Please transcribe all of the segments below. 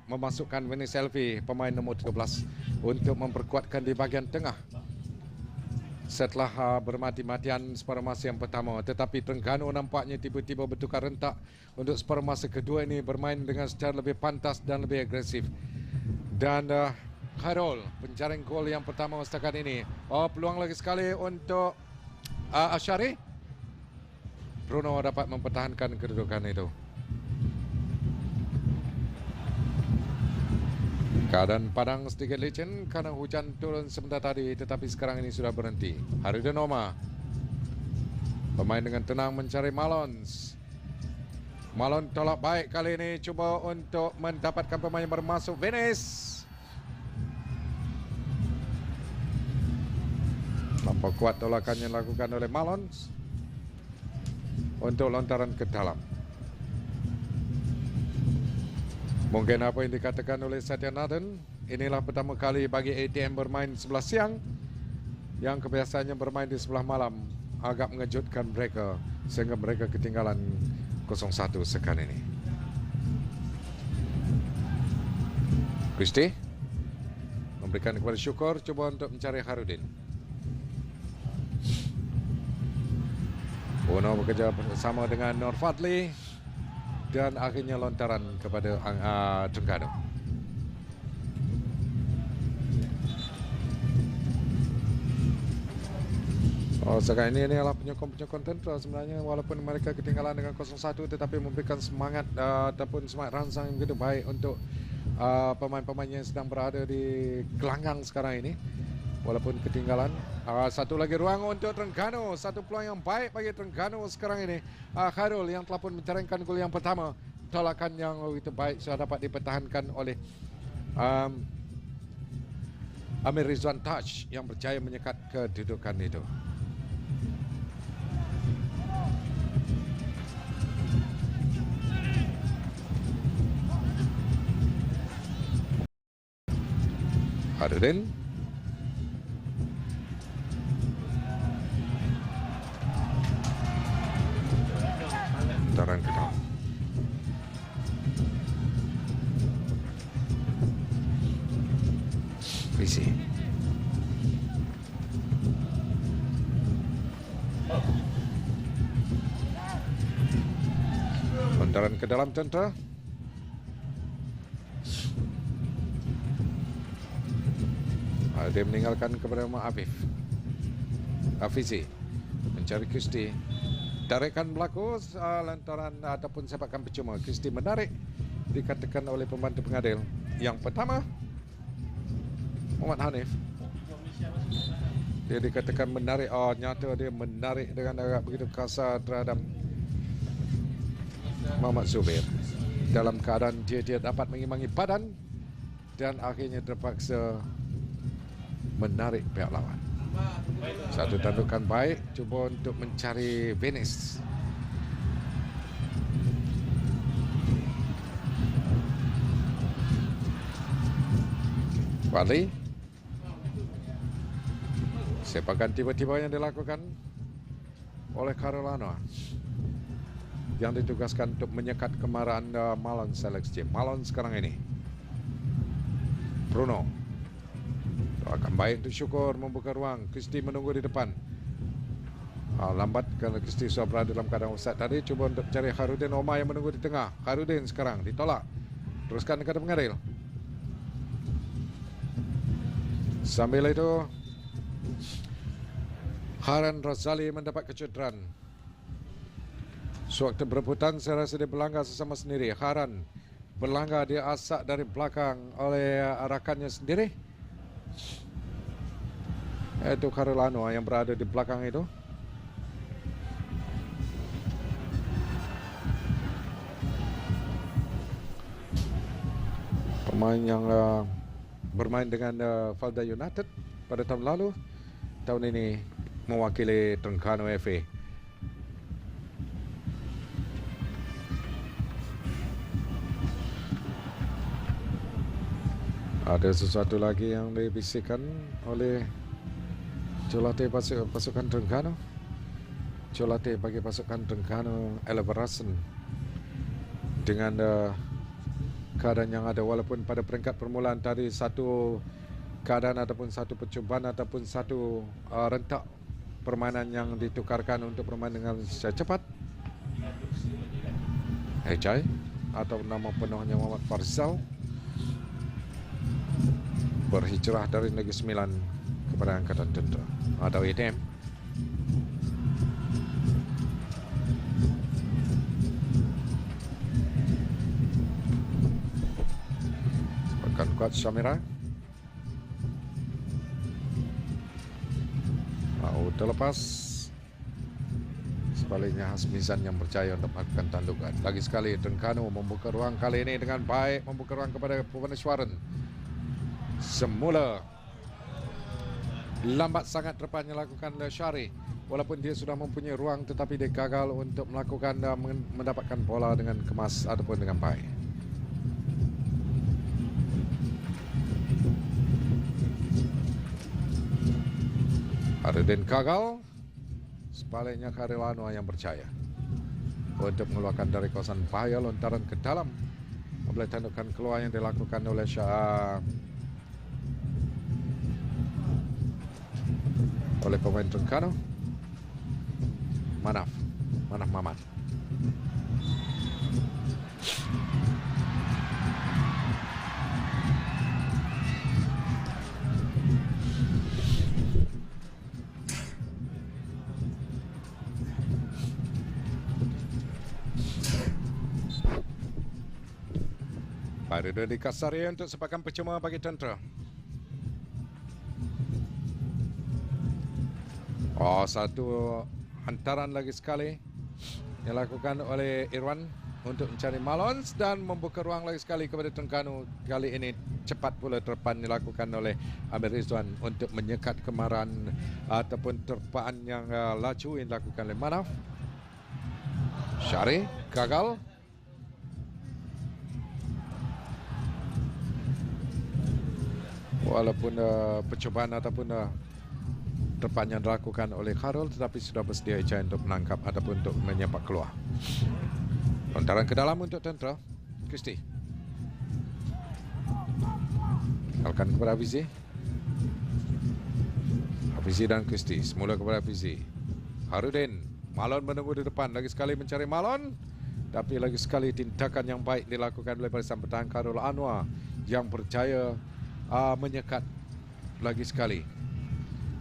memasukkan Venice Selvi, pemain nombor 13, untuk memperkuatkan di bahagian tengah setelah bermati-matian separuh masa yang pertama. Tetapi Terengganu nampaknya tiba-tiba bertukar rentak untuk separuh masa kedua ini, bermain dengan secara lebih pantas dan lebih agresif. Dan Khairul penjaring gol yang pertama setakat ini. Peluang lagi sekali untuk Asyari. Bruno dapat mempertahankan kedudukan itu. Keadaan padang sedikit licin karena hujan turun sebentar tadi, tetapi sekarang ini sudah berhenti. Harudin Oma, pemain dengan tenang mencari Malons. Malon tolak baik kali ini, cuba untuk mendapatkan pemain yang bermasuk. Venice. Nampak kuat tolakan yang dilakukan oleh Malons untuk lontaran ke dalam. Mungkin apa yang dikatakan oleh Satya Nathan, inilah pertama kali bagi ATM bermain sebelah siang, yang kebiasaannya bermain di sebelah malam. Agak mengejutkan mereka sehingga mereka ketinggalan 0-1 sekarang ini. Christie memberikan kepada Syukur, coba untuk mencari Harudin. Uno bekerja bersama dengan Nur Fadli dan akhirnya lontaran kepada Terengganu. Sekarang ini adalah penyokong-penyokong Tentera sebenarnya, walaupun mereka ketinggalan dengan 0-1, tetapi memberikan semangat ataupun semangat rangsang yang begitu baik untuk pemain-pemain yang sedang berada di gelanggang sekarang ini, walaupun ketinggalan. Satu lagi ruang untuk Terengganu, satu peluang yang baik bagi Terengganu sekarang ini. Khairul yang telah pun menjaringkan gol yang pertama. Tolakan yang begitu baik sudah dapat dipertahankan oleh Amir Rizwan Taj yang berjaya menyekat kedudukan itu. Harudin. Lontaran ke dalam. Visi. Lontaran ke dalam Tentera. Dia meninggalkan kepada Mak Afif. Afizi mencari Christie. Tarikan berlaku lantaran ataupun sepakan percuma. Christie menarik, dikatakan oleh pembantu pengadil. Yang pertama, Muhammad Hanif. Dia dikatakan menarik. Nyata dia menarik dengan agak begitu kasar terhadap Muhammad Zubir. Dalam keadaan dia dapat mengimbangi badan dan akhirnya terpaksa menarik pihak lawan. Satu tandukan baik, cuba untuk mencari Venice. Fadli. Sepakan tiba-tiba yang dilakukan oleh Carolina yang ditugaskan untuk menyekat kemarahan Malon seleksi. Malon sekarang ini. Bruno. Akan baik untuk Syukur membuka ruang. Christie menunggu di depan. Lambat kerana Christie sudah berada dalam keadaan offside tadi. Cuba untuk cari Harudin Oma yang menunggu di tengah. Harudin sekarang ditolak. Teruskan kepada pengadil. Sambil itu Haran Razali mendapat kecederaan. Sewaktu berebutan saya rasa dia berlanggar sesama sendiri. Haran berlanggar, dia asak dari belakang oleh rakannya sendiri. Itu Carolano yang berada di belakang itu. Pemain yang bermain dengan Valda United pada tahun lalu. Tahun ini mewakili Terengganu FA. Ada sesuatu lagi yang dibisikkan oleh Jurulatih pasukan Terengganu. Jurulatih bagi pasukan Terengganu, Elaborason, dengan keadaan yang ada, walaupun pada peringkat permulaan tadi satu keadaan ataupun satu percubaan ataupun satu rentak permainan yang ditukarkan untuk bermain dengan secara cepat. Ejai atau nama penuhnya Muhammad Farzal berhijrah dari Negeri Sembilan kepada Angkatan Tentera atau ATM. Sepakan kuat Syamira. Terlepas. Sebaliknya Hasmizan yang berjaya untuk melakukan tandukan. Lagi sekali Terengganu membuka ruang kali ini dengan baik, membuka ruang kepada Bhuvaneshwaran. Semula lambat sangat depannya lakukan oleh Syari. Walaupun dia sudah mempunyai ruang, tetapi dia gagal untuk melakukan mendapatkan bola dengan kemas ataupun dengan baik. Harudin gagal. Sebaliknya Khairul Anwar yang berjaya untuk mengeluarkan dari kawasan bahaya, lontaran ke dalam. Memulai tandukan keluar yang dilakukan oleh oleh pemain Terengganu. Manaf Mamat. Pada di Kasari untuk sepakan percuma bagi Tentera. Satu hantaran lagi sekali dilakukan oleh Irwan untuk mencari Malons dan membuka ruang lagi sekali kepada Terengganu. Kali ini cepat pula terpan dilakukan oleh Amir Rizwan untuk menyekat kemarahan ataupun terpaan yang laju yang dilakukan oleh Manaf. Syari gagal. Walaupun percubaan ataupun terpan yang dilakukan oleh Khairul, tetapi sudah bersedia Ejai untuk menangkap ataupun untuk menyepak keluar. Lontaran ke dalam untuk Tentera. Kristi tinggalkan kepada Hafizi. Hafizi dan Kristi semula kepada Hafizi. Harudin, Malon menunggu di depan, lagi sekali mencari Malon, tapi lagi sekali tindakan yang baik dilakukan oleh barisan pertahanan Khairul Anwar yang berjaya menyekat lagi sekali.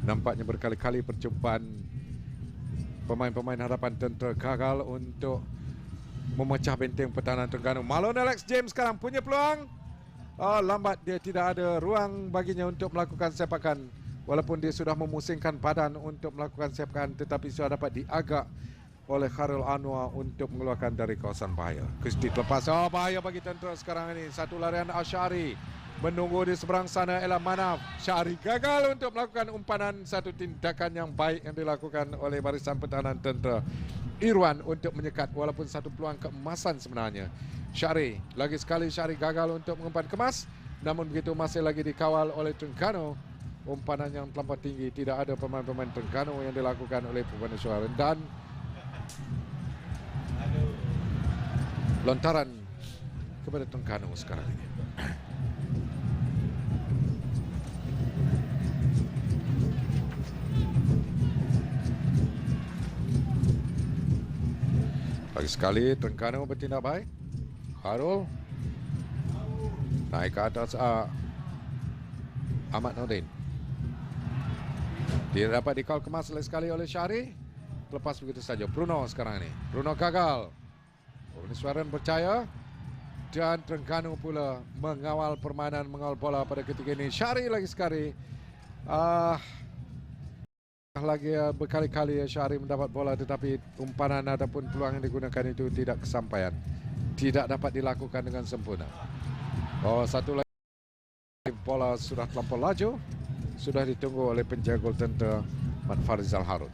Nampaknya berkali-kali percubaan pemain-pemain harapan Tentera gagal untuk memecah benteng pertahanan Terengganu. Malon Alex James sekarang punya peluang. Lambat, dia tidak ada ruang baginya untuk melakukan sepakan. Walaupun dia sudah memusingkan badan untuk melakukan sepakan, tetapi sudah dapat diagak oleh Khairul Anwar untuk mengeluarkan dari kawasan bahaya. Kristi terlepas. Bahaya bagi Tentera sekarang ini. Satu larian Asyari. Menunggu di seberang sana ialah Manaf. Syari gagal untuk melakukan umpanan. Satu tindakan yang baik yang dilakukan oleh barisan pertahanan Tentera Irwan untuk menyekat, walaupun satu peluang keemasan sebenarnya. Syari, lagi sekali Syari gagal untuk mengumpan kemas. Namun begitu masih lagi dikawal oleh Terengganu. Umpanan yang terlampau tinggi, tidak ada pemain-pemain Terengganu yang dilakukan oleh Bhuvaneshwaran. Dan lontaran kepada Terengganu sekarang ini. Lagi sekali Terengganu bertindak baik. Khairul naik ke atas Ahmad Nordin. Dia dapat dikawal kemas sekali oleh Syari. Lepas begitu saja Bruno sekarang ini. Bruno gagal. Bhuvaneshwaran percaya. Dan Terengganu pula mengawal permainan, mengawal bola pada ketika ini. Syari lagi sekali. Lagi berkali-kali Syari mendapat bola, tetapi umpanan ataupun peluang yang digunakan itu tidak kesampaian, tidak dapat dilakukan dengan sempurna. Satu lagi bola sudah terlampau laju, sudah ditunggu oleh penjaga gol Tentera Mat Farizal Harun.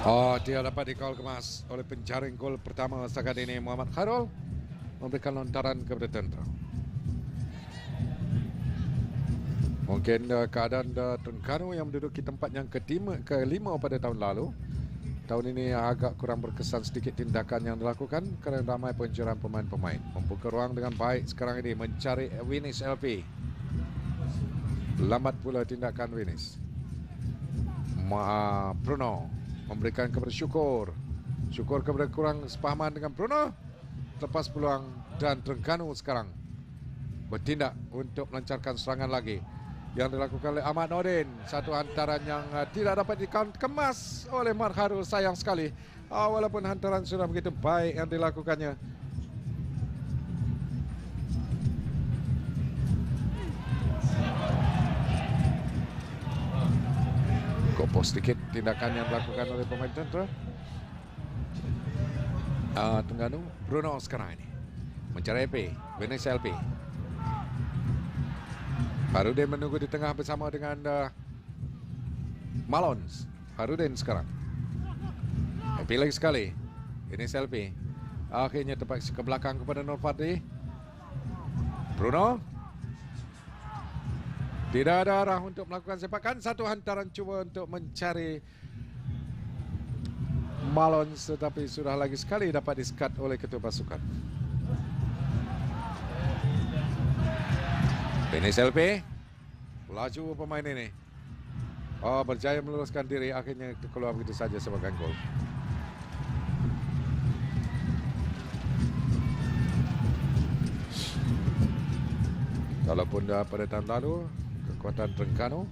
Oh, dia dapat dikawal kemas oleh penjaring gol pertama setakat ini. Muhammad Khairul memberikan lontaran kepada Tentera. Mungkin keadaan Terengganu yang menduduki tempat yang kelima pada tahun lalu, tahun ini agak kurang berkesan sedikit tindakan yang dilakukan kerana ramai pencurian pemain-pemain. Membuka ruang dengan baik sekarang ini mencari Winis LP. Lambat pula tindakan Winis. Bruno memberikan kepada Syukur. Syukur kepada kurang sepahaman dengan Bruno. Lepas peluang dan Terengganu sekarang bertindak untuk melancarkan serangan lagi yang dilakukan oleh Ahmad Nordin. Satu hantaran yang tidak dapat dikemas oleh Mat Khairul, sayang sekali. Walaupun hantaran sudah begitu baik yang dilakukannya. Kopos sedikit tindakan yang dilakukan oleh pemain Tentera. Terengganu, Bruno sekarang ini mencari LP, Winis LP. Harudin menunggu di tengah bersama dengan Malons. Harudin sekarang. LP lagi sekali. Winis LP. Akhirnya terpaksa ke belakang kepada Nur Fadli. Bruno. Tidak ada arah untuk melakukan sepakan. Satu hantaran cuba untuk mencari Malons, tetapi sudah lagi sekali dapat disekat oleh ketua pasukan. Winis LP. Laju pemain ini. Berjaya meluruskan diri. Akhirnya keluar begitu saja sebagai gol. Walaupun pada tahun lalu kekuatan Terengganu,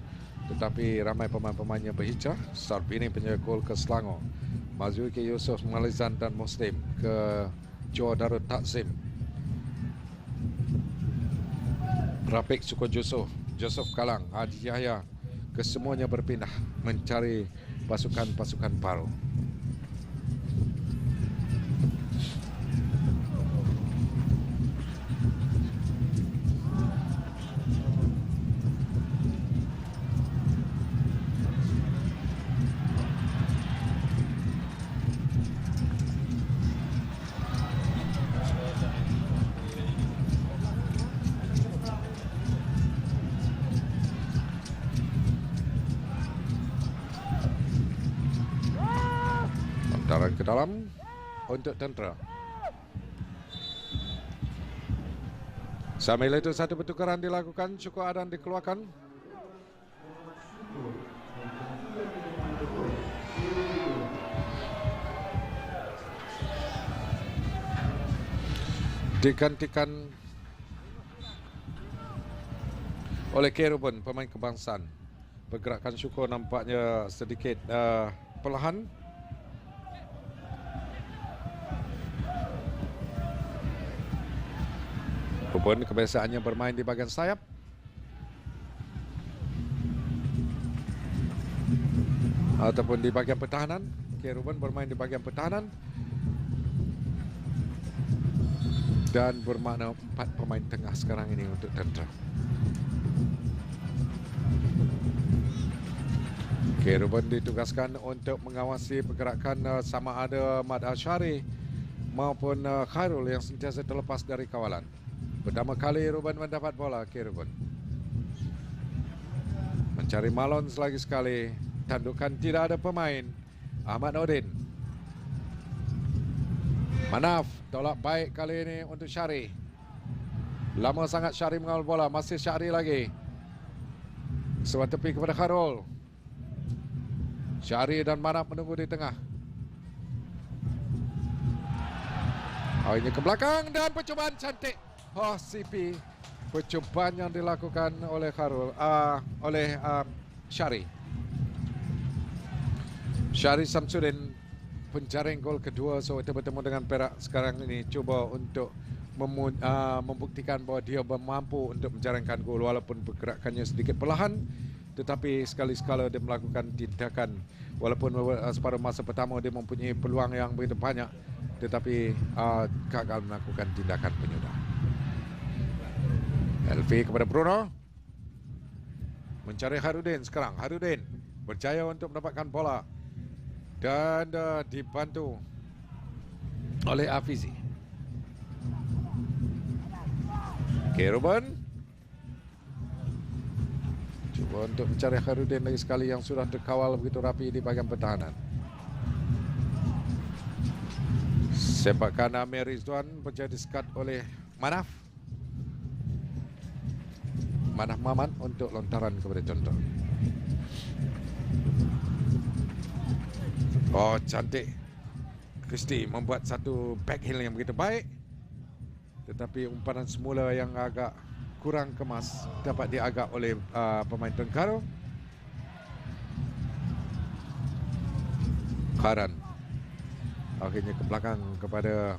tetapi ramai pemain-pemainnya berhijrah. Sarbini penjaga gol ke Selangor, Mazuki Yusof, Malizan dan Muslim ke Johor Darul Takzim. Rafiq Suko Joseph Kalang, Hadi Yahya, kesemuanya berpindah mencari pasukan-pasukan baru. Lontaran ke dalam untuk Tentera. Sambil itu satu pertukaran dilakukan, Syukur Adan dikeluarkan. Digantikan oleh Kerubun, pemain kebangsaan. Pergerakan Syukur nampaknya sedikit perlahan. Rubun kebiasaannya bermain di bahagian sayap. Ataupun di bahagian pertahanan. Rubun bermain di bahagian pertahanan. Dan bermakna 4 pemain tengah sekarang ini untuk Tentera. Rubun ditugaskan untuk mengawasi pergerakan sama ada Mat Asyari maupun Khairul yang sentiasa terlepas dari kawalan. Pertama kali Rubun mendapat bola, Rubun mencari Malons lagi sekali. Tandukan tidak ada pemain. Ahmad Nordin. Manaf, tolak baik kali ini untuk Syari. Lama sangat Syari mengawal bola. Masih Syari lagi. Sebuah tepi kepada Khairul. Syari dan Manaf menunggu di tengah. Ini ke belakang dan percubaan cantik. CP. Percubaan yang dilakukan oleh Khairul, oleh Syari. Syari Samsudin, penjaring gol kedua sewaktu bertemu dengan Perak sekarang ini, cuba untuk membuktikan bahawa dia mampu untuk menjaringkan gol walaupun pergerakannya sedikit perlahan, tetapi sekali-sekala dia melakukan tindakan. Walaupun separuh masa pertama dia mempunyai peluang yang begitu banyak, tetapi gagal melakukan tindakan penyudah. LV kepada Bruno. Mencari Harudin sekarang. Harudin berjaya untuk mendapatkan bola. dan dibantu oleh Afizi. Ruben cuba untuk mencari Khairudin lagi sekali yang sudah terkawal begitu rapi di bahagian pertahanan. Sepak kanan Amir Rizwan menjadi sekat oleh Manaf Maman untuk lontaran kepada Contoh. Oh, cantik. Christy membuat satu backheel yang begitu baik, tetapi umpanan semula yang agak kurang kemas dapat diagak oleh pemain Terengganu. Karan akhirnya ke belakang kepada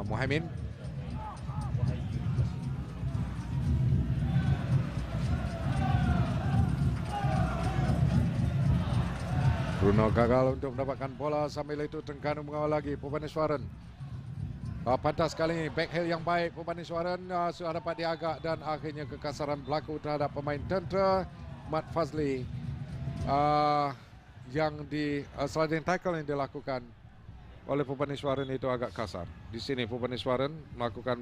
Muhaimin. Bruno gagal untuk mendapatkan bola, sambil itu Terengganu mengawal lagi. Bhubaneswaran pantas sekali, backheel yang baik. Bhubaneswaran sudah dapat diagak dan akhirnya kekasaran berlaku terhadap pemain Tentera Mat Fazli. Yang di sliding tackle yang dilakukan oleh Bhubaneswaran itu agak kasar. Di sini Bhubaneswaran melakukan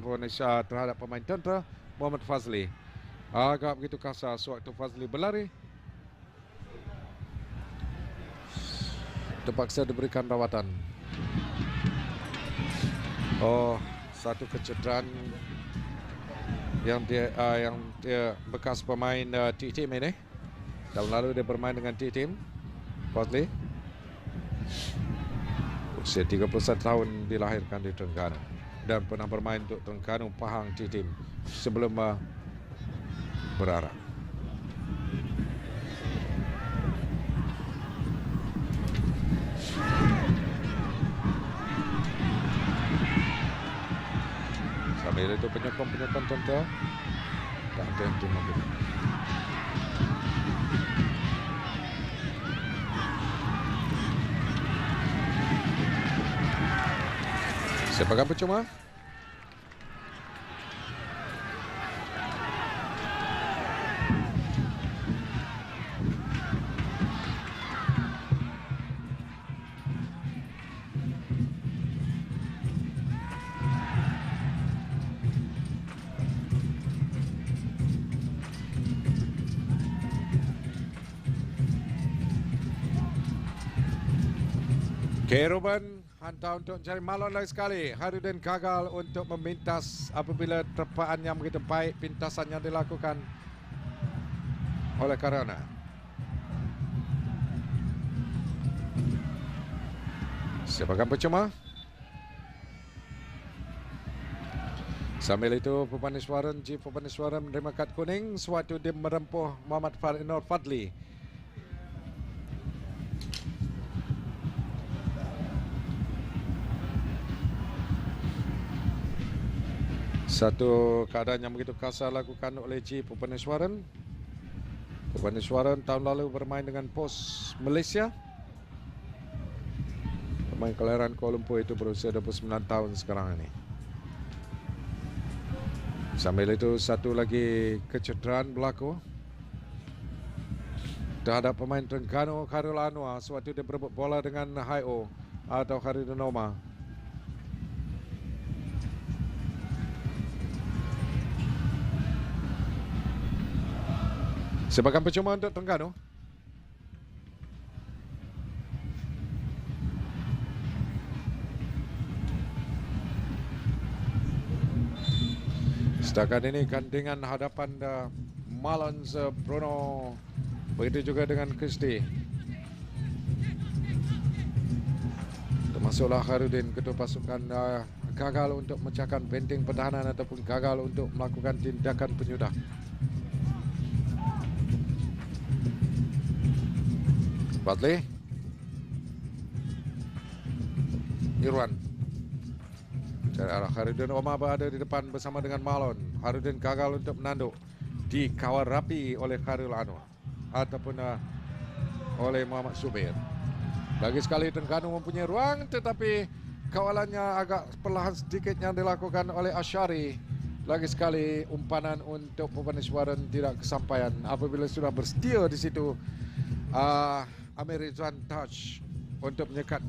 terhadap pemain Tentera Muhammad Fazli. Agak begitu kasar sewaktu Fazli berlari. Terpaksa diberikan rawatan. Oh, satu kecederaan yang dia bekas pemain T-Team ini. Tahun lalu dia bermain dengan T-Team. Fazli usia 31 tahun, dilahirkan di Terengganu dan pernah bermain untuk Terengganu Pahang T-Team sebelum berarak. Sambil itu penyokong Tentera tak ada yang mobil. Sepakan percuma. Ruben hantar untuk mencari Malon lagi sekali. Khairudin gagal untuk memintas apabila terpaan yang begitu baik pintasan yang dilakukan oleh Karana. Sepakan percuma. Sambil itu Bhubaneswaran menerima kad kuning sewaktu dia merempuh Muhammad Nur Fadli. Satu keadaan yang begitu kasar lakukan oleh Bhubaneswaran. Bhubaneswaran tahun lalu bermain dengan POS Malaysia. Pemain kelahiran Kuala Lumpur itu berusia 29 tahun sekarang ini. Sambil itu satu lagi kecederaan berlaku terhadap pemain Terengganu Khairul Anwar sewaktu dia berebut bola dengan Haio atau Khairul Noma. Sepakan percuma untuk Terengganu. Setakat ini gandingan hadapan Malon Bruno. Begitu juga dengan Christy. Termasuklah Khairudin, ketua pasukan gagal untuk memecahkan benteng pertahanan ataupun gagal untuk melakukan tindakan penyudah. Fadli Irwan cari arah. Khairudin Omar berada di depan bersama dengan Malon. Khairudin gagal untuk menanduk, dikawal rapi oleh Khairul Anwar ataupun oleh Muhammad Subir. Lagi sekali Terengganu mempunyai ruang, tetapi kawalannya agak perlahan sedikit yang dilakukan oleh Asyari. Lagi sekali umpanan untuk Bhubaneswaran tidak kesampaian apabila sudah bersedia di situ. Amir Rizwan touch untuk menyekat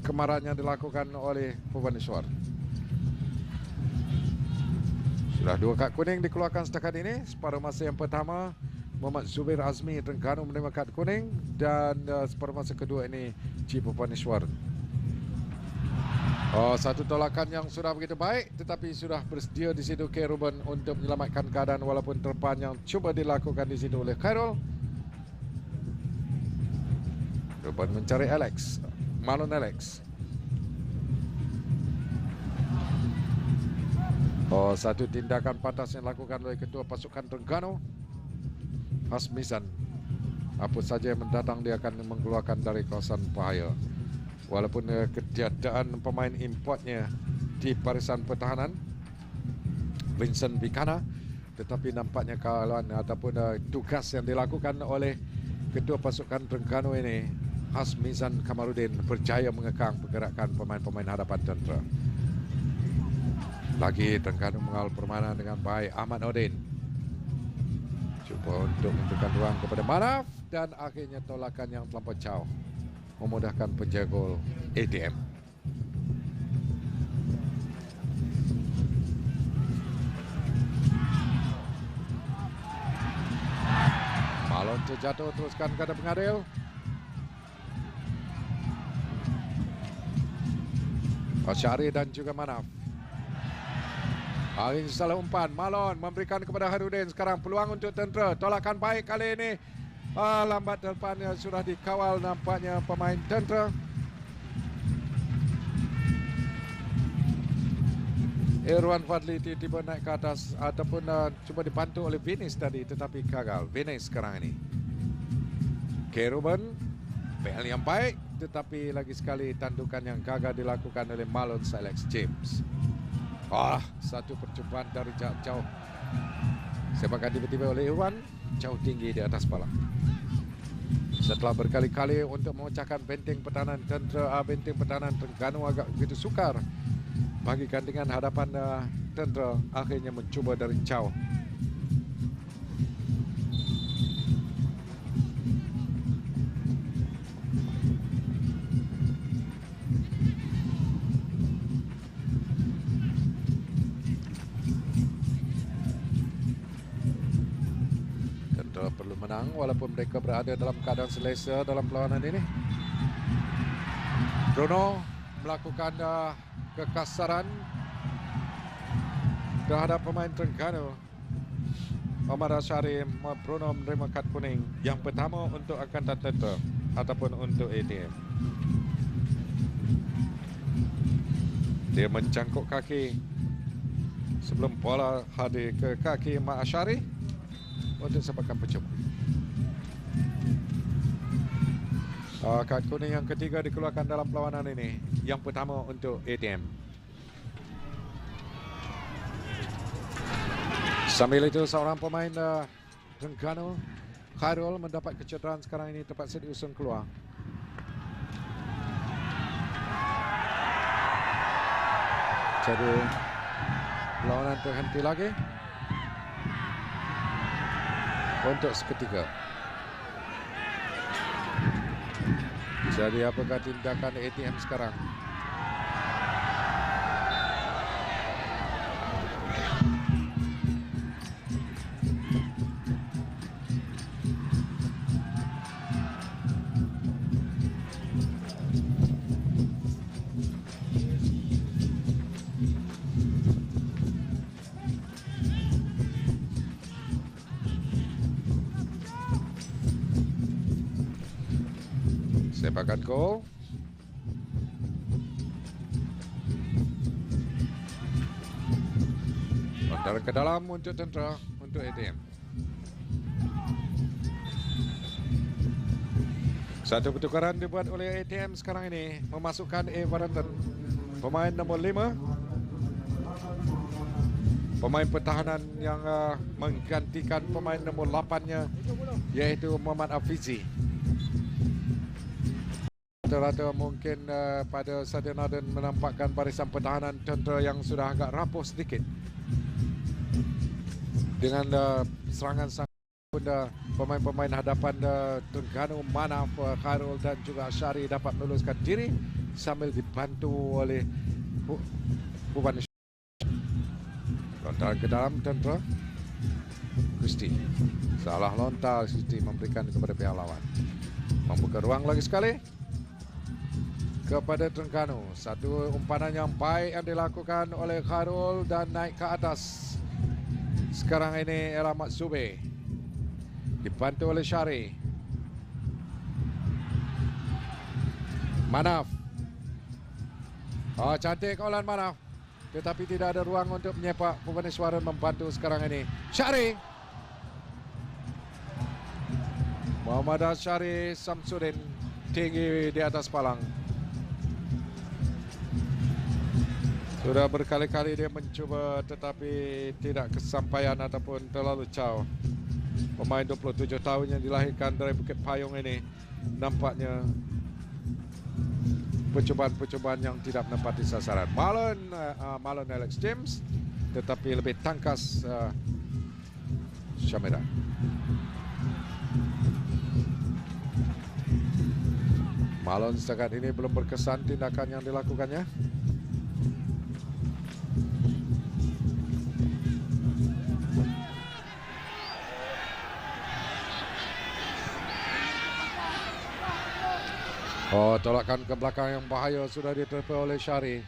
kemarahan yang dilakukan oleh Bhubaneswar. Sudah 2 kad kuning dikeluarkan setakat ini. Separuh masa yang pertama, Muhammad Zubir Azmi Terengganu menerima kad kuning, dan separuh masa kedua ini Chief Bhubaneswar. Satu tolakan yang sudah begitu baik, tetapi sudah bersedia di situ K. Ruben untuk menyelamatkan keadaan walaupun terpan yang cuba dilakukan di situ oleh Khairul. Ruben mencari Alex, Marlon Alex. Satu tindakan pantas yang dilakukan oleh ketua pasukan Terengganu, Hasmizan. Apa saja yang mendatang dia akan mengeluarkan dari kawasan bahaya. Walaupun ketiadaan pemain importnya di barisan pertahanan, Vincent Bikana, tetapi nampaknya kawalan ataupun tugas yang dilakukan oleh ketua pasukan Terengganu ini, Hasmizan Kamarudin, berjaya mengekang pergerakan pemain-pemain hadapan tentera. Lagi Terengganu mengawal permainan dengan baik. Ahmad Odin cuba untuk memberikan ruang kepada Manaf, dan akhirnya tolakan yang terlampau jauh memudahkan penjaga gol ATM. Malon terjatuh, teruskan kepada pengadil. Syari dan juga Manaf. Hari ini salah umpan. Malon memberikan kepada Harudin. Sekarang peluang untuk tentera. Tolakan baik kali ini. Lambat depannya sudah dikawal nampaknya pemain tentera. Irwan Fadli tiba-tiba naik ke atas ataupun cuba dibantu oleh Vinis tadi, tetapi gagal. Vinis sekarang ini. K. Ruben, PL yang baik, tetapi lagi sekali tandukan yang gagal dilakukan oleh Marlon Alex James. Satu percubaan dari jarak jauh. Sepakan tiba-tiba oleh Irwan, jauh tinggi di atas pala. Setelah berkali-kali untuk memecahkan benteng pertahanan Terengganu agak begitu sukar bagi gandingan hadapan tentera, akhirnya mencuba dari jauh. Perlu menang walaupun mereka berada dalam keadaan selesa dalam perlawanan ini. Bruno melakukan kekasaran terhadap pemain Terengganu. Omar Asyari. Bruno menerima kad kuning yang pertama untuk Angkatan Tentera ataupun untuk ATM. Dia mencangkuk kaki sebelum bola hadir ke kaki Mak Asyari untuk sepakan percuma. Kad kuning yang ketiga dikeluarkan dalam perlawanan ini. Yang pertama untuk ATM. Sambil itu seorang pemain Terengganu, Khairul, mendapat kecederaan sekarang ini, terpaksa diusung keluar. Jadi perlawanan terhenti lagi untuk seketika. Jadi apakah tindakan ATM sekarang? Sepakan gol. Antara ke dalam untuk tentera, untuk ATM. Satu pertukaran dibuat oleh ATM sekarang ini, memasukkan A. Varanton, pemain nombor 5, pemain pertahanan yang menggantikan pemain nombor 8-nya, yaitu Muhammad Afizi. Rata-rata mungkin pada Sadia Naden menampakkan barisan pertahanan tentera yang sudah agak rapuh sedikit dengan serangan pemain-pemain hadapan Terengganu, Manaf, Khairul dan juga Syari dapat meluluskan diri sambil dibantu oleh Puban. Lontar ke dalam tentera Kristi. Salah lontar Kristi memberikan kepada pihak lawan. Membuka ruang lagi sekali kepada Terengganu. Satu umpanan yang baik yang dilakukan oleh Khairul dan naik ke atas. Sekarang ini era Mat Zubir dibantu oleh Syari. Manaf. Cantik kawalan Manaf. Tetapi tidak ada ruang untuk menyepak. Bhubaneswaran membantu sekarang ini. Syari. Muhammad Syari Samsudin tinggi di atas palang. Sudah berkali-kali dia mencuba tetapi tidak kesampaian ataupun terlalu jauh. Pemain 27 tahun yang dilahirkan dari Bukit Payung ini nampaknya percubaan-percubaan yang tidak menepati sasaran. Marlon Alex James tetapi lebih tangkas Syamiran. Marlon setakat ini belum berkesan tindakan yang dilakukannya. Tolakan ke belakang yang bahaya sudah diterpa oleh Syari.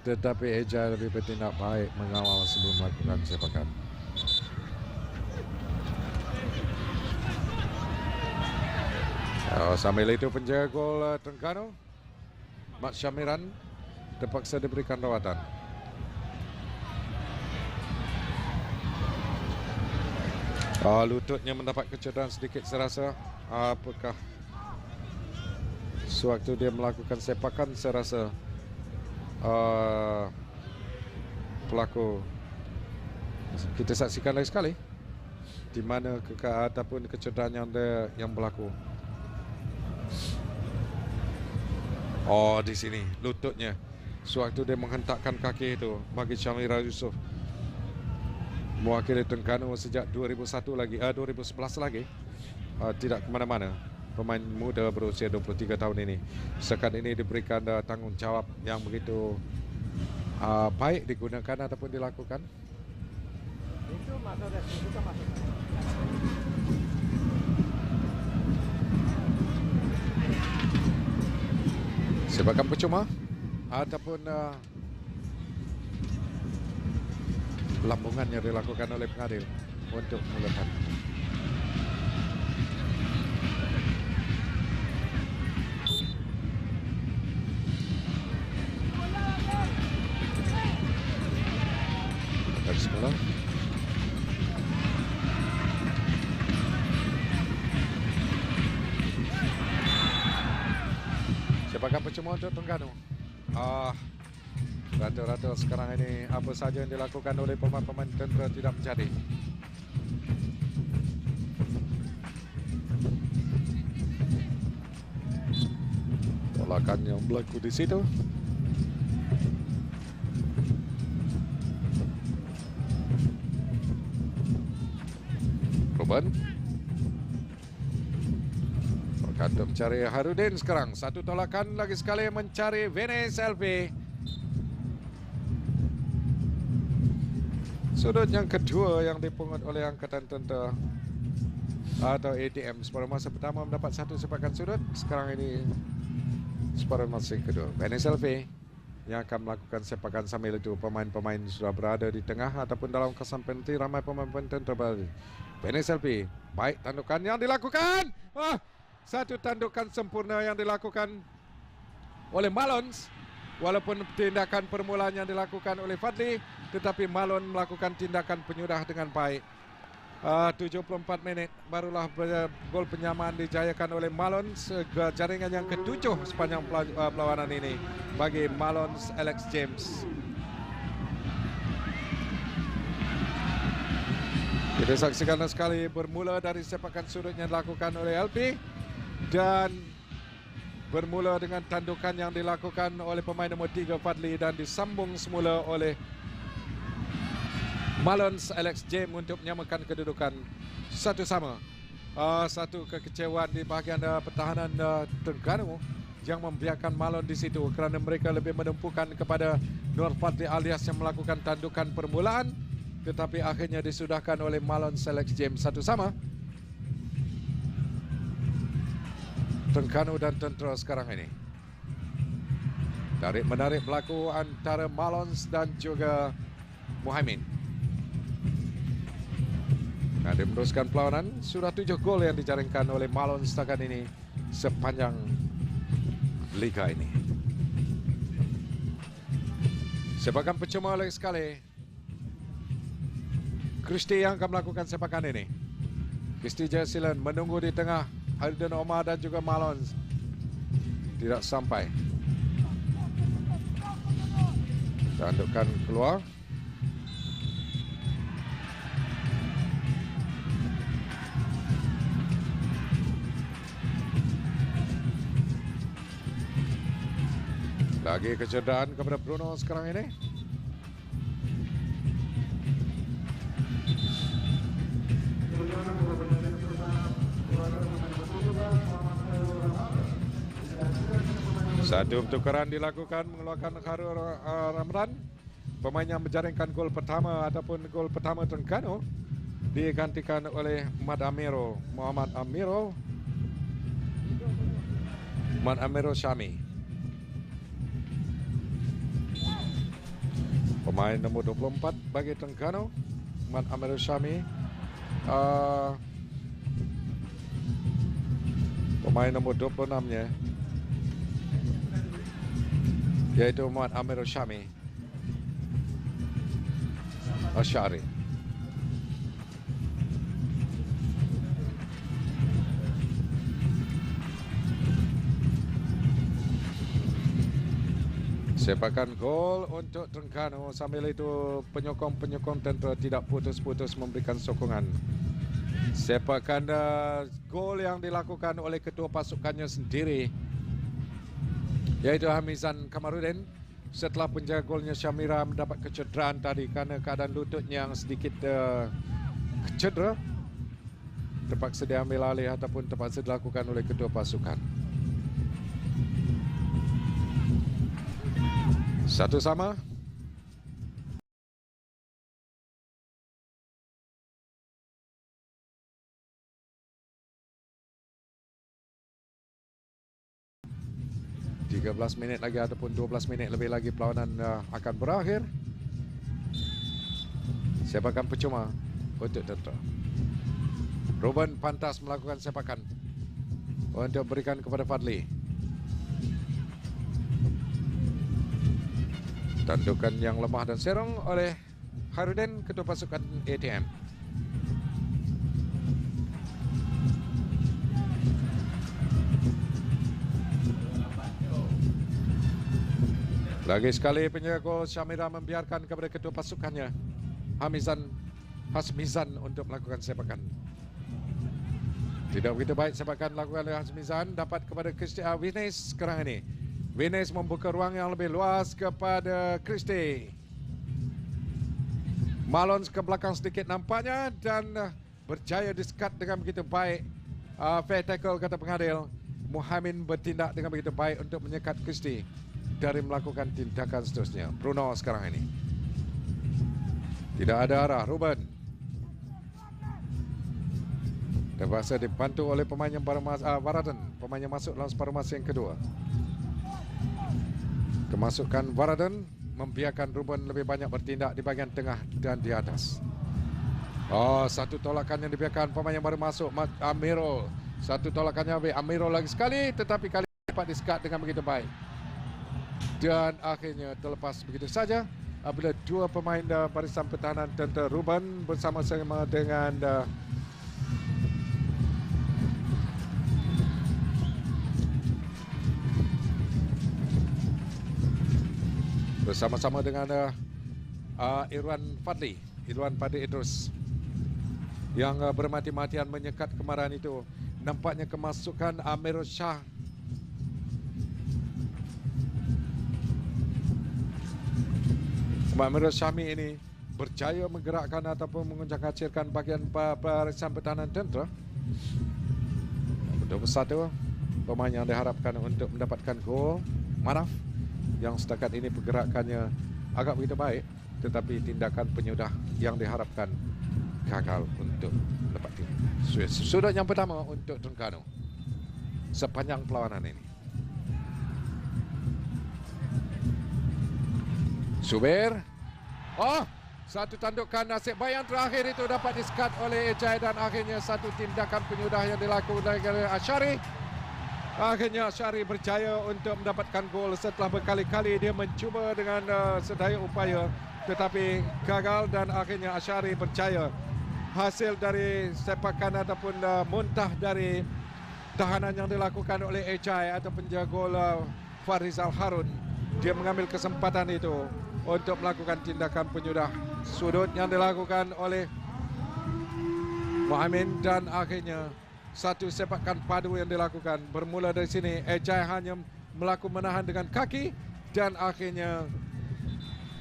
Tetapi Eja lebih bertindak baik mengawal sebelum melakukan sepakan. Sambil itu penjaga gol Terengganu, Mat Syamiran, terpaksa diberikan rawatan. Lututnya mendapat kecederaan sedikit serasa. Apakah sewaktu dia melakukan sepakan, saya rasa pelaku kita saksikan lagi sekali di mana ataupun kecederaan yang berlaku. Di sini lututnya sewaktu dia menghentakkan kaki itu bagi Syamira Yusof, mewakili Terengganu sejak 2011 lagi, tidak kemana-mana. Pemain muda berusia 23 tahun ini sekarang ini diberikan tanggungjawab yang begitu baik digunakan ataupun dilakukan. Sebagai percuma ataupun lambungan yang dilakukan oleh pengadil untuk mulakan. Bismillah. Sebagai percuma untuk Terengganu. Rata-rata sekarang ini apa saja yang dilakukan oleh pemain-pemain tentera tidak menjadi. Tolakan yang berlaku di situ. Ruben bergantung mencari Harudin sekarang. Satu tolakan lagi sekali mencari Vene Selvi. Sudut yang kedua yang dipungut oleh Angkatan Tentera atau ATM. Separuh masa pertama mendapat satu sepakan sudut. Sekarang ini separuh masa kedua. Vene Selvi yang akan melakukan sepakan. Sambil itu pemain-pemain sudah berada di tengah ataupun dalam kawasan penalti. Ramai pemain-pemain tentera berada. Vene Selvi, baik tandukan yang dilakukan. Satu tandukan sempurna yang dilakukan oleh Malons. Walaupun tindakan permulaan yang dilakukan oleh Fadli, tetapi Malon melakukan tindakan penyudah dengan baik. 74 menit barulah gol penyamaan dijayakan oleh Malons. Jaringan yang ke-7 sepanjang perlawanan ini bagi Malons Alex James. Kita saksikan sekali bermula dari sepakan sudut yang dilakukan oleh LP dan bermula dengan tandukan yang dilakukan oleh pemain nombor 3 Fadli dan disambung semula oleh Malons Alex James untuk menyamakan kedudukan Satu sama. Satu kekecewaan di bahagian pertahanan Terengganu yang membiarkan Malon di situ kerana mereka lebih menumpukan kepada Nur Fadli alias yang melakukan tandukan permulaan, tetapi akhirnya disudahkan oleh Malon Selex James. Satu sama. Terengganu dan Tentera sekarang ini. Tarik-menarik berlaku antara Malons dan juga Muhaimin. Dia meneruskan perlawanan. Sudah 7 gol yang dijaringkan oleh Malon setakat ini sepanjang liga ini. Sepakan percuma lagi sekali. Christy yang akan melakukan sepakan ini. Christy Jasilan menunggu di tengah. Harden Omar dan juga Malon tidak sampai. Tandukan keluar. Lagi kecederaan kepada Bruno sekarang ini. Satu pertukaran dilakukan mengeluarkan Khairul Ramdan. Pemain yang menjaringkan gol pertama ataupun gol pertama Terengganu digantikan oleh Muhammad Amiro Syami. Pemain nombor 24 bagi Terengganu, Muhammad Amiro Syami. Pemain nombor 26-nya yaitu Muhammad Amiro Syami Asyari. Sepakan gol untuk Terengganu. Sambil itu penyokong-penyokong Tentera tidak putus-putus memberikan sokongan. Sepakan gol yang dilakukan oleh ketua pasukannya sendiri, yaitu Hamizan Kamarudin, setelah penjaga golnya Syamira mendapat kecederaan tadi kerana keadaan lututnya yang sedikit cedera, terpaksa diambil alih ataupun terpaksa dilakukan oleh ketua pasukan. Satu sama. Tiga 13 minit lagi ataupun 12 minit lebih lagi perlawanan akan berakhir. Sepakan percuma untuk Tentera. Ruben pantas melakukan sepakan untuk berikan kepada Fadli. Tandukan yang lemah dan serong oleh Harudin, ketua pasukan ATM. Lagi sekali penjaga gol Syamira membiarkan kepada ketua pasukannya Hasmizan untuk melakukan sepakan. Tidak begitu baik sepakan dilakukan oleh Hasmizan, dapat kepada Winis sekarang ini. Winis membuka ruang yang lebih luas kepada Christy. Malon ke belakang sedikit nampaknya dan berjaya disekat dengan begitu baik. Fair tackle kata pengadil. Muhammad bertindak dengan begitu baik untuk menyekat Christy dari melakukan tindakan seterusnya. Bruno sekarang ini tidak ada arah. Ruben terpaksa dibantu oleh pemain yang baru masuk, Varaden, pemain yang masuk dalam separuh masa yang kedua. Kemasukan Varaden membiarkan Ruben lebih banyak bertindak di bahagian tengah dan di atas. Satu tolakan yang dibiarkan pemain yang baru masuk, Amiro. Satu tolakannya Amiro lagi sekali, tetapi kali ini dapat disekat dengan begitu baik. Dan akhirnya terlepas begitu saja apabila dua pemain barisan pertahanan Tentera Ruben bersama-sama dengan Irwan Fadli Idrus yang bermati-matian menyekat kemarahan itu. Nampaknya kemasukan Amir Shah Amir Syami ini berjaya menggerakkan ataupun menguncang-kacirkan bahagian barisan pertahanan tentera. 21 pemain yang diharapkan untuk mendapatkan gol. Maraf yang setakat ini pergerakannya agak begitu baik, tetapi tindakan penyudah yang diharapkan gagal untuk mendapatkan sudut yang pertama untuk Terengganu sepanjang perlawanan ini. Subir. Oh, satu tandukan nasib baik yang terakhir itu dapat disekat oleh Ejai dan akhirnya satu tindakan penyudah yang dilakukan oleh Asyari. Akhirnya Asyari berjaya untuk mendapatkan gol setelah berkali-kali dia mencuba dengan sedaya upaya tetapi gagal dan akhirnya Asyari berjaya. Hasil dari sepakan ataupun muntah dari tahanan yang dilakukan oleh Ejai atau penjaga gol Farizal Harun. Dia mengambil kesempatan itu untuk melakukan tindakan penyudah sudut yang dilakukan oleh Muhammad dan akhirnya satu sepakan padu yang dilakukan. Bermula dari sini Ejai hanya melakukan menahan dengan kaki dan akhirnya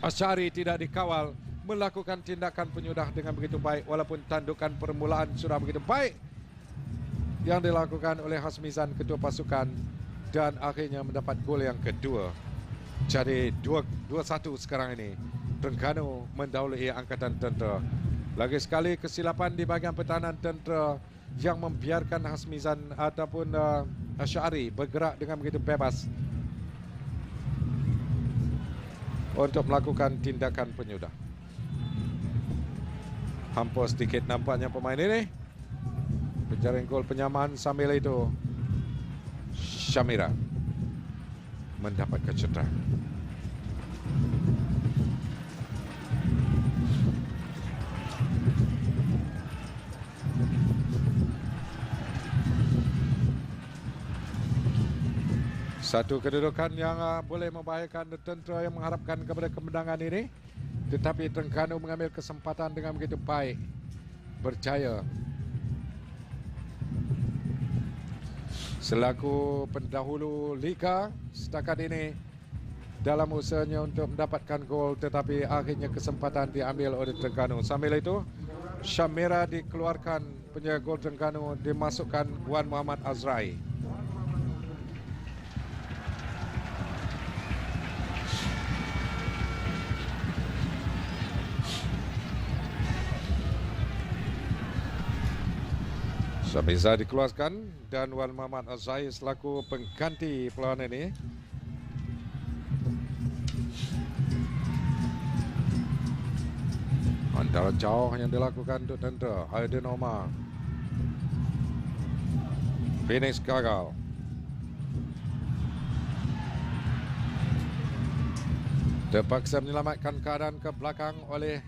Asyari tidak dikawal melakukan tindakan penyudah dengan begitu baik walaupun tandukan permulaan sudah begitu baik yang dilakukan oleh Hasmizan ketua pasukan dan akhirnya mendapat gol yang kedua. Jadi 2-1 sekarang ini. Terengganu mendahului Angkatan Tentera. Lagi sekali kesilapan di bahagian pertahanan tentera yang membiarkan Hasmizan ataupun Asyari bergerak dengan begitu bebas untuk melakukan tindakan penyudah. Hampa sedikit nampaknya pemain ini. Penjaring gol penyamaan sambil itu Syamira mendapat kecederaan. Satu kedudukan yang boleh membahayakan tentera yang mengharapkan kepada kemenangan ini. Tetapi Terengganu mengambil kesempatan dengan begitu baik. Berjaya. Selaku pendahulu Liga setakat ini dalam usahanya untuk mendapatkan gol tetapi akhirnya kesempatan diambil oleh Terengganu. Sambil itu Syamira dikeluarkan, penjaga gol Terengganu dimasukkan Wan Muhammad Azrai. Syamiza dikeluarkan dan Wan Muhammad Azrai selaku pengganti perlawanan ini. Antara jauh yang dilakukan untuk tentera Aidin Omar. Phoenix gagal. Terpaksa menyelamatkan keadaan ke belakang oleh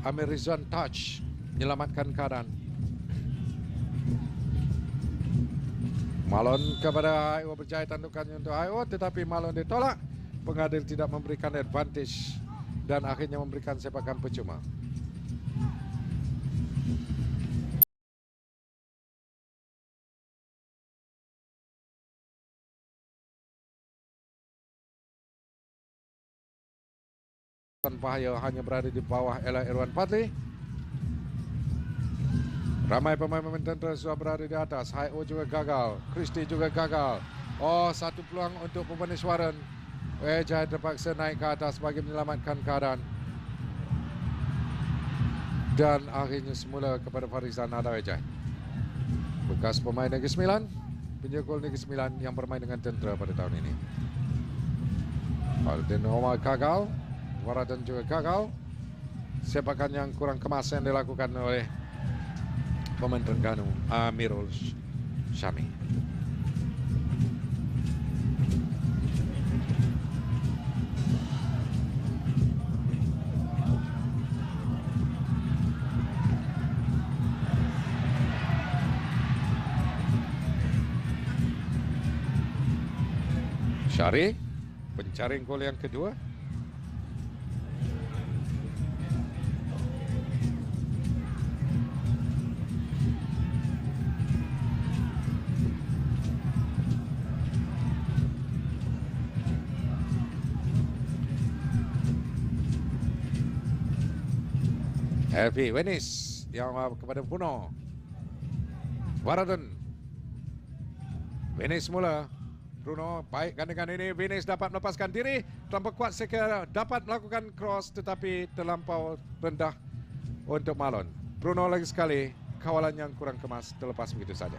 Amir Rizwan Taj. Menyelamatkan keadaan. Malon kepada Ayo berjaya tandukannya untuk Ayo tetapi Malon ditolak. Pengadil tidak memberikan advantage dan akhirnya memberikan sepakan percuma. Bahaya hanya berada di bawah Ella Irwan Padli. Ramai pemain-pemain tentera sudah berada di atas. Haio juga gagal. Christie juga gagal. Oh, satu peluang untuk Bhubaneswaran. Ejai terpaksa naik ke atas bagi menyelamatkan keadaan. Dan akhirnya semula kepada Farizan Nada Ejai. Bekas pemain Negeri Sembilan. Penjaga gol Negeri Sembilan yang bermain dengan tentera pada tahun ini. Aldin Omar gagal. Waradan juga gagal. Sepakan yang kurang kemas yang dilakukan oleh pemain Terengganu Amirul Syami. Syari penjaring gol yang kedua. Heavy Venice yang kepada Bruno. Varadon. Venice mula. Bruno baik gandengan ini. Venice dapat melepaskan diri. Terlampau kuat sekiranya dapat melakukan cross tetapi terlampau rendah untuk Malon. Bruno lagi sekali. Kawalan yang kurang kemas terlepas begitu saja.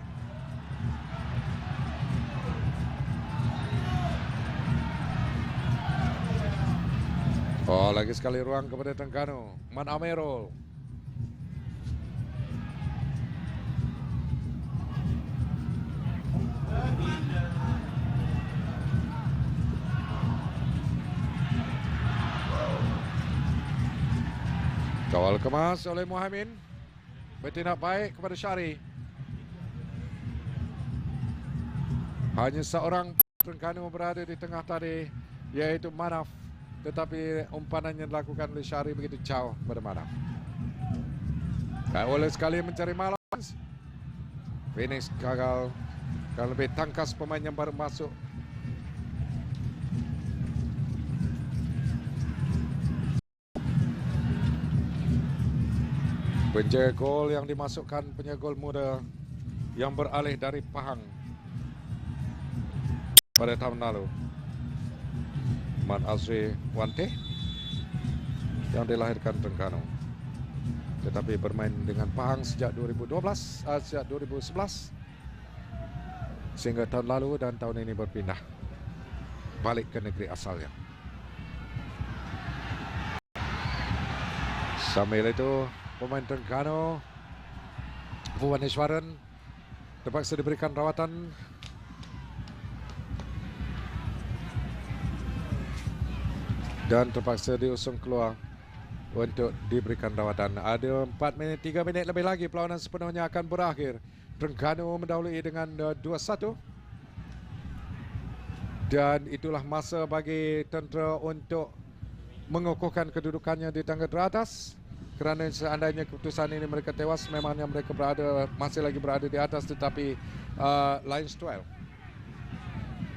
Oh, lagi sekali ruang kepada Terengganu. Man Amerol. Kawal kemas oleh Muhammad. Bertindak baik kepada Syari. Hanya seorang Terengganu berada di tengah tadi, yaitu Manaf. Tetapi umpanan yang dilakukan oleh Syari begitu jauh kepada Manaf. Oleh sekali mencari Malon. Venice gagal. Kalau lebih tangkas pemain yang baru masuk. Penjaga gol yang dimasukkan penjaga gol muda yang beralih dari Pahang pada tahun lalu. Mat Azri Wante yang dilahirkan Terengganu, tetapi bermain dengan Pahang sejak 2011 sehingga tahun lalu dan tahun ini berpindah balik ke negeri asalnya. Sambil itu pemain Terengganu Bhuvaneswaran terpaksa diberikan rawatan. Dan terpaksa diusung keluar untuk diberikan rawatan. Ada 4 minit, 3 minit lebih lagi perlawanan sepenuhnya akan berakhir. Terengganu mendahului dengan 2-1. Dan itulah masa bagi tentera untuk mengukuhkan kedudukannya di tangga teratas. Kerana seandainya keputusan ini mereka tewas, memangnya mereka masih lagi berada di atas, tetapi Lions 12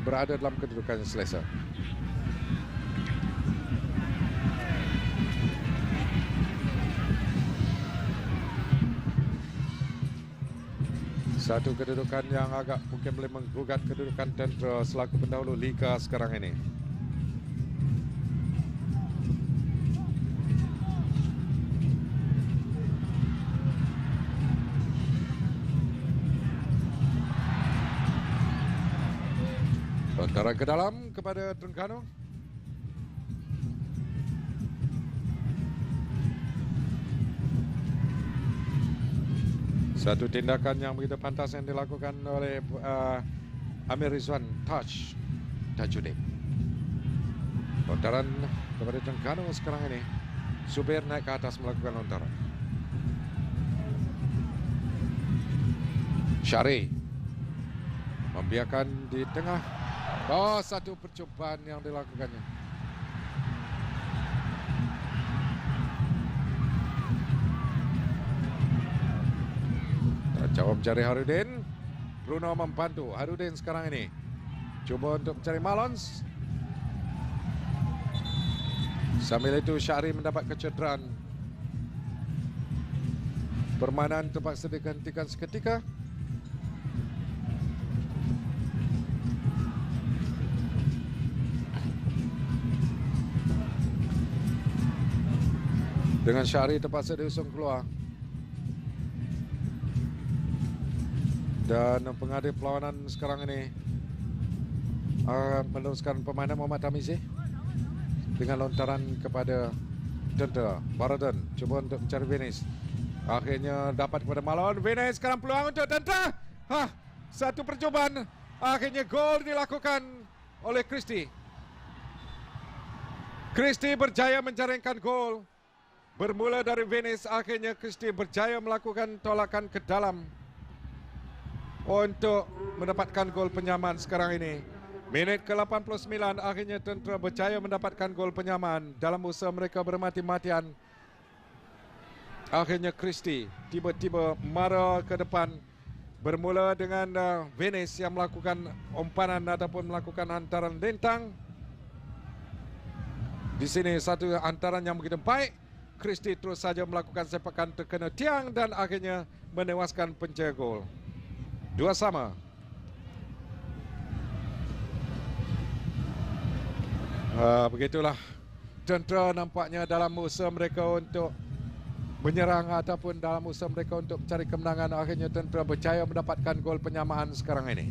berada dalam kedudukan yang selesa. Satu kedudukan yang agak mungkin boleh menggugat kedudukan tentera selaku pendahulu Liga sekarang ini. Lontaran ke dalam kepada Terengganu. Satu tindakan yang begitu pantas yang dilakukan oleh Amir Rizwan Tajuddin. Lontaran kepada Terengganu sekarang ini. Subir naik ke atas melakukan lontaran. Syari membiarkan di tengah. Oh, satu percubaan yang dilakukannya. Coba mencari Harudin. Bruno membantu Harudin sekarang ini. Cuba untuk mencari Malons. Sambil itu Syahri mendapat kecederaan. Permainan terpaksa dihentikan seketika. Dengan Syahri terpaksa diusung keluar. Dan pengadil perlawanan sekarang ini meneruskan permainan Muhammad Tamizi dengan lontaran kepada tentera. Varadon cuba untuk mencari Venice. Akhirnya dapat kepada Malon. Venice sekarang peluang untuk tentera. Satu percubaan. Akhirnya gol dilakukan oleh Christie. Christie berjaya menjaringkan gol. Bermula dari Venice, akhirnya Christie berjaya melakukan tolakan ke dalam untuk mendapatkan gol penyaman sekarang ini. Minit ke-89 akhirnya tentera berjaya mendapatkan gol penyaman dalam usaha mereka bermati-matian. Akhirnya Christie tiba-tiba marah ke depan. Bermula dengan Venice yang melakukan umpanan ataupun melakukan hantaran lintang. Di sini satu hantaran yang begitu baik Christie terus saja melakukan sepakan terkena tiang dan akhirnya menewaskan penjaga gol. 2-2. Begitulah Tentera nampaknya dalam usaha mereka untuk menyerang ataupun dalam usaha mereka untuk mencari kemenangan, akhirnya Tentera berjaya mendapatkan gol penyamaan sekarang ini.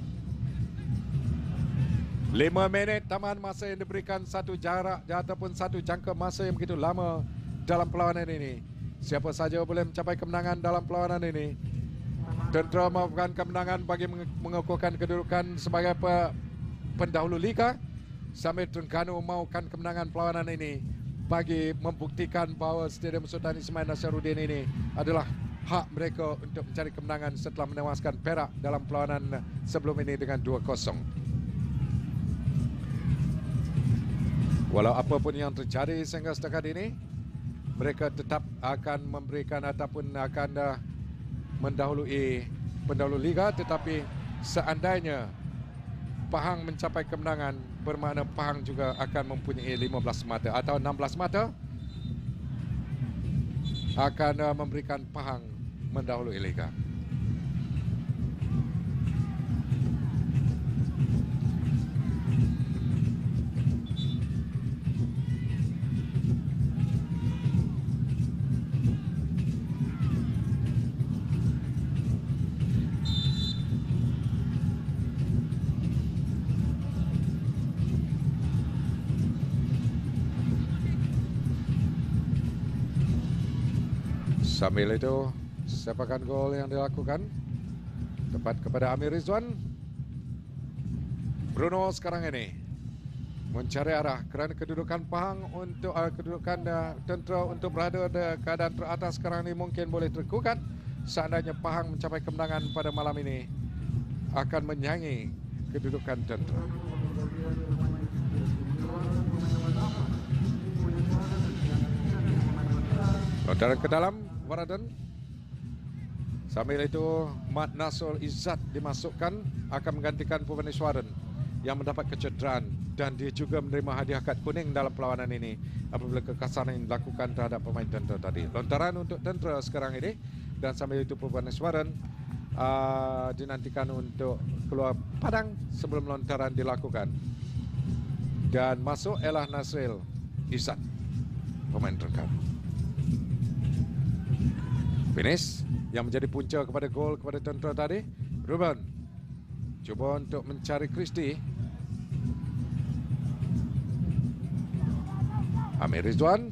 5 minit taman masa yang diberikan, satu jarak ataupun satu jangka masa yang begitu lama dalam perlawanan ini. Siapa saja boleh mencapai kemenangan dalam perlawanan ini. Tentera melakukan kemenangan bagi mengukuhkan kedudukan sebagai pendahulu liga, sambil Terengganu mahukan kemenangan perlawanan ini bagi membuktikan bahawa Stadium Sultan Ismail Nasruddin ini adalah hak mereka untuk mencari kemenangan setelah menewaskan Perak dalam perlawanan sebelum ini dengan 2-0. Walau apapun yang terjadi sehingga setakat ini, mereka tetap akan memberikan ataupun akan mendahului pendahulu liga, tetapi seandainya Pahang mencapai kemenangan, bermakna Pahang juga akan mempunyai 15 mata atau 16 mata, akan memberikan Pahang mendahului liga. Sambil itu, sepakan gol yang dilakukan tepat kepada Amir Rizwan. Bruno sekarang ini mencari arah kerana kedudukan Pahang untuk kedudukan Tentera untuk berada di keadaan teratas sekarang ini mungkin boleh tergugat. Seandainya Pahang mencapai kemenangan pada malam ini, akan menyaingi kedudukan Tentera. Lontaran ke dalam Waradan. Sambil itu Mat Nasrul Izzat dimasukkan, akan menggantikan Bhuvaneswaran yang mendapat kecederaan, dan dia juga menerima hadiah kad kuning dalam perlawanan ini apabila kekasaran yang dilakukan terhadap pemain Tentera tadi. Lontaran untuk Tentera sekarang ini, dan sambil itu Bhuvaneswaran dinantikan untuk keluar padang sebelum lontaran dilakukan. Dan masuk ialah Nasrul Izzat, pemain Terengganu. Finish yang menjadi punca kepada gol kepada Tentera tadi. Ruben cuba untuk mencari Christie. Amir Rizwan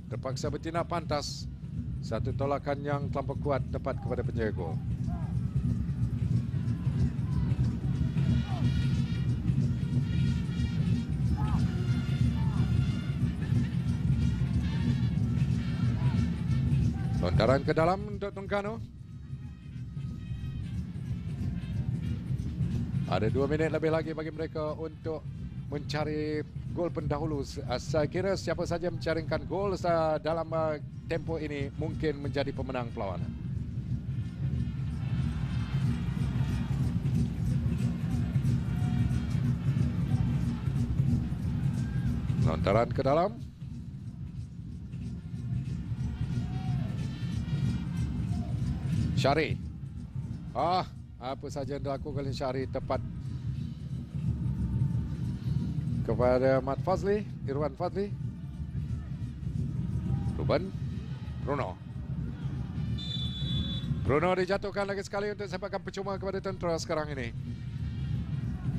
terpaksa bertindak pantas. Satu tolakan yang terlampau kuat tepat kepada penjaga gol. Lontaran ke dalam untuk Terengganu. Ada 2 minit lebih lagi bagi mereka untuk mencari gol pendahulu. Saya kira siapa saja mencaringkan gol dalam tempo ini mungkin menjadi pemenang perlawanan. Lontaran ke dalam. Syari. Apa saja yang dilakukan oleh Syari tepat kepada Mat Fazli, Irwan Fazli. Ruben, Bruno. Bruno dijatuhkan lagi sekali untuk sepakan percuma kepada Tentera sekarang ini.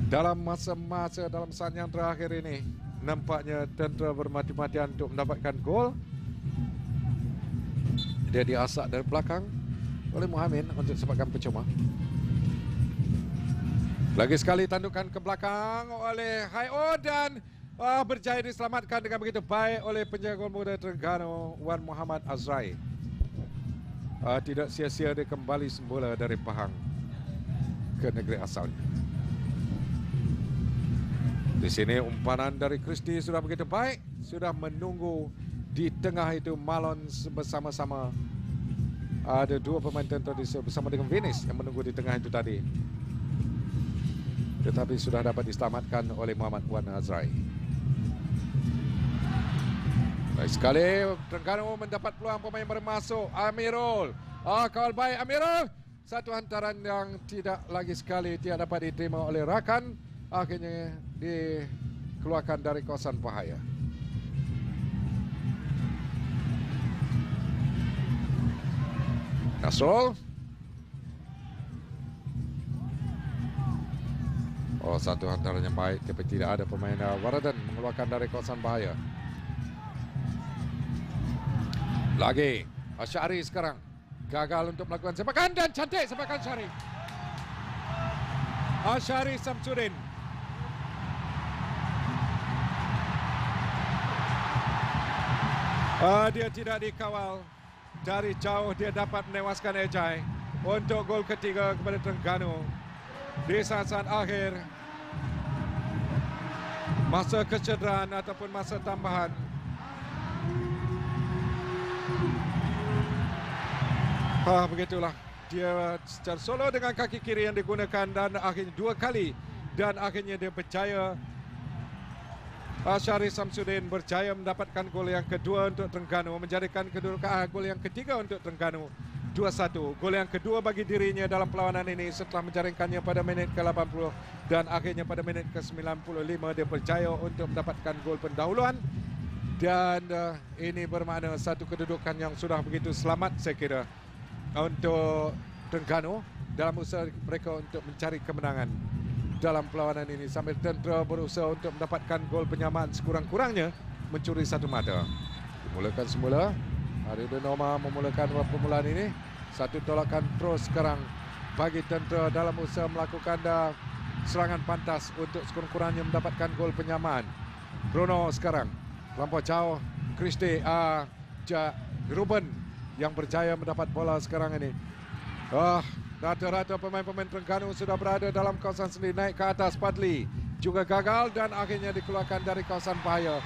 Dalam masa-masa dalam saat yang terakhir ini, nampaknya Tentera bermati-matian untuk mendapatkan gol. Dia diasak dari belakang oleh Muhammad untuk sepakan percuma. Lagi sekali tandukan ke belakang oleh Hayo dan berjaya diselamatkan dengan begitu baik oleh penjaga gol muda Terengganu, Wan Muhammad Azrai. Tidak sia-sia dia kembali semula dari Pahang ke negeri asalnya. Di sini umpanan dari Christie sudah begitu baik, sudah menunggu di tengah itu Malon bersama-sama. Ada 2 pemain Tentera bersama dengan Venus yang menunggu di tengah itu tadi. Tetapi sudah dapat diselamatkan oleh Muhammad Wan Azrai. Baik sekali, Terengganu mendapat peluang pemain bermasuk. Amirul, kawal baik Amirul. Satu hantaran yang tidak lagi sekali tidak dapat diterima oleh rakan. Akhirnya dikeluarkan dari kawasan bahaya. Nasrul. Satu hantaran yang baik, tapi tidak ada pemain Waradan mengeluarkan dari kawasan bahaya. Lagi Syahri sekarang gagal untuk melakukan sepakan dan cantik sepakan Syahri. Syahri Samsudin. Dia tidak dikawal. Dari jauh dia dapat menewaskan Ejai untuk gol ketiga kepada Terengganu. Di saat-saat akhir masa kecederaan ataupun masa tambahan. Begitulah. Dia secara solo dengan kaki kiri yang digunakan dan akhirnya 2 kali. Dan akhirnya dia berjaya. Syahri Samsudin berjaya mendapatkan gol yang kedua untuk Terengganu, menjadikan kedudukan gol yang ketiga untuk Terengganu 2-1. Gol yang kedua bagi dirinya dalam perlawanan ini setelah menjaringkannya pada minit ke-80 dan akhirnya pada minit ke-95 dia berjaya untuk mendapatkan gol pendahuluan. Dan ini bermakna satu kedudukan yang sudah begitu selamat saya kira untuk Terengganu dalam usaha mereka untuk mencari kemenangan dalam perlawanan ini, sambil Tentera berusaha untuk mendapatkan gol penyamaan sekurang-kurangnya mencuri satu mata. Dimulakan semula, Haryudin Omar memulakan permulaan ini. Satu tolakan terus sekarang bagi Tentera dalam usaha melakukan serangan pantas untuk sekurang-kurangnya mendapatkan gol penyamaan. Bruno sekarang terlampau jauh. Christy Ruben yang berjaya mendapat bola sekarang ini. Rata-rata pemain-pemain Terengganu sudah berada dalam kawasan sendiri. Naik ke atas, Padli juga gagal dan akhirnya dikeluarkan dari kawasan bahaya.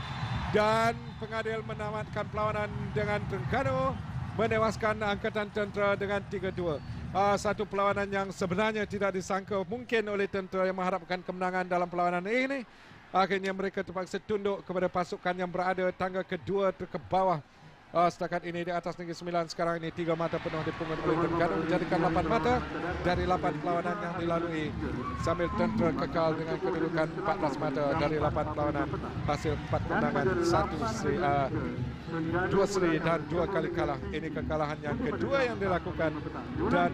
Dan pengadil menamatkan perlawanan dengan Terengganu menewaskan Angkatan Tentera dengan 3-2. Satu perlawanan yang sebenarnya tidak disangka mungkin oleh Tentera yang mengharapkan kemenangan dalam perlawanan ini. Akhirnya mereka terpaksa tunduk kepada pasukan yang berada tangga kedua ke bawah. Setakat ini di atas Negeri Sembilan sekarang ini 3 mata penuh dipungut oleh Terengganu, menjadikan 8 mata dari 8 perlawanan yang dilalui, sambil Tentera kekal dengan kedudukan 14 mata dari 8 perlawanan, hasil 4 kemenangan, 2 seri dan 2 kali kalah. Ini kekalahan yang kedua yang dilakukan dan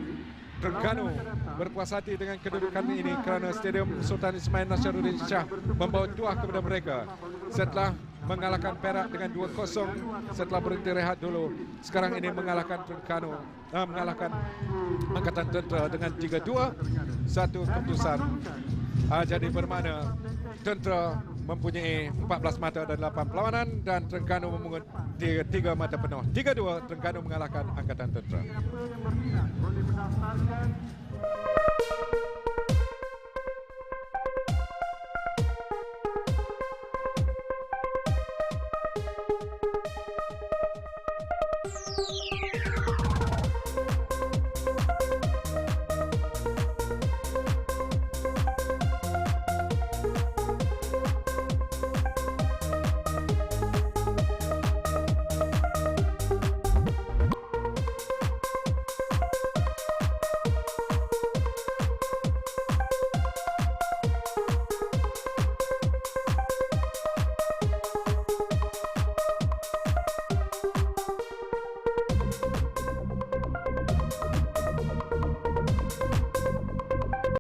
Terengganu berpuas hati dengan kedudukan ini kerana Stadium Sultan Ismail Nasruddin Shah membawa tuah kepada mereka setelah mengalahkan Perak dengan 2-0 setelah berhenti rehat dulu. Sekarang ini mengalahkan Terengganu, mengalahkan Angkatan Tentera dengan 3-2, satu keputusan. Jadi bermakna Tentera mempunyai 14 mata dan 8 perlawanan dan Terengganu memungut 3 mata penuh. 3-2 Terengganu mengalahkan Angkatan Tentera.